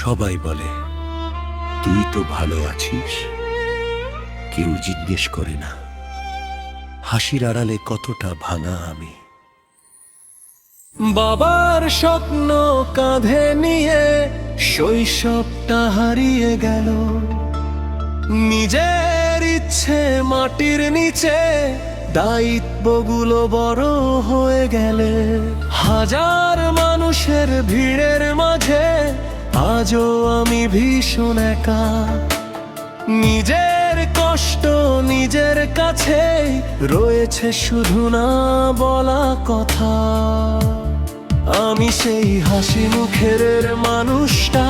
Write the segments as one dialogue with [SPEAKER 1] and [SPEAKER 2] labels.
[SPEAKER 1] সবাই বলে তুই তো ভালো আছিস, কেউ জিজ্ঞেস করে না হাসির আড়ালে কতটা ভাঙা আমি। বাবার স্বপ্ন কাঁধে নিয়ে শৈশবটা হারিয়ে গেল, নিজের ইচ্ছে মাটির নিচে দায়িত্বগুলো বড় হয়ে গেলে। হাজার মানুষের ভিড়ের মাঝে আজও আমি ভীষণ একা, নিজের কষ্ট নিজের কাছে রয়েছে শুধু না বলা কথা। আমি সেই হাসি মুখের মানুষটা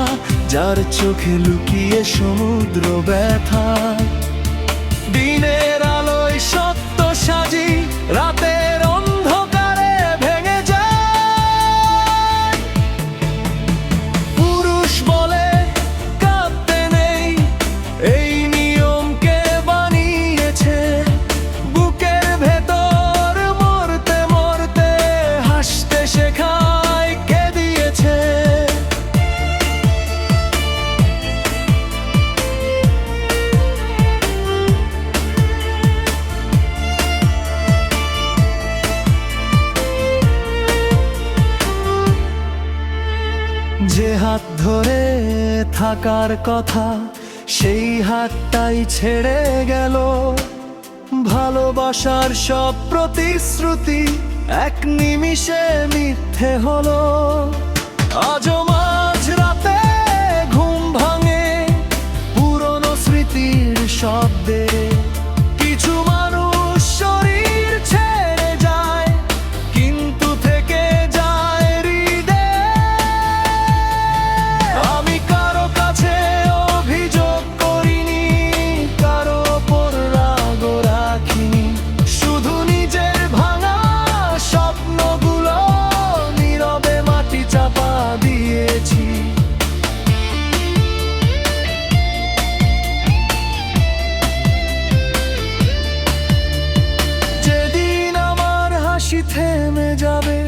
[SPEAKER 1] যার চোখে লুকিয়ে সমুদ্র ব্যথা। দিনের আলোয় সত্য সাজি, রাতের অন্ধকারে ভেঙে যায়। পুরুষ বলে কাঁদতে নেই, এই নিয়মকে বানিয়েছে বুকের ভেতর মরতে মরতে হাসতে শেখায় কে দিয়েছে। যে হাত ধরে থাকার কথা সেই হাতটাই ছেড়ে গেল, ভালোবাসার সব প্রতিশ্রুতি এক নিমিষে মিথ্যে হলো। আজও মাঝ রাতে ঘুম ভাঙে পুরনো স্মৃতির শব্দে। কিছু মানুষ শরীর ছেড়ে যায় কিন্তু থেকে যায় হৃদয়ে। আমি কারো কাছে অভিযোগ করিনি, কারো ওপর রাগও রাখিনি, শুধু নিজের ভাঙা স্বপ্নগুলো নীরবে মাটি চাপা দিয়েছি। যেদিন আমার হাসি থেমে যাবে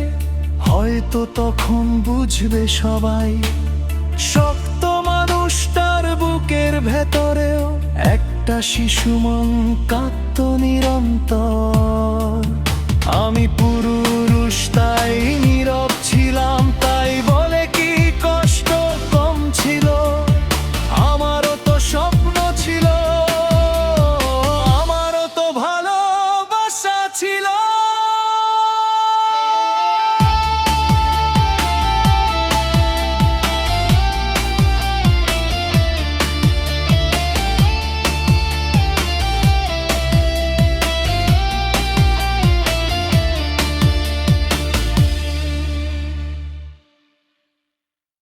[SPEAKER 1] হয়তো তখন বুঝবে সবাই, শক্ত মানুষটার বুকের ভেতরেও একটা শিশু মন কাঁদতো নিরন্তর। আমি পুরুষ তাই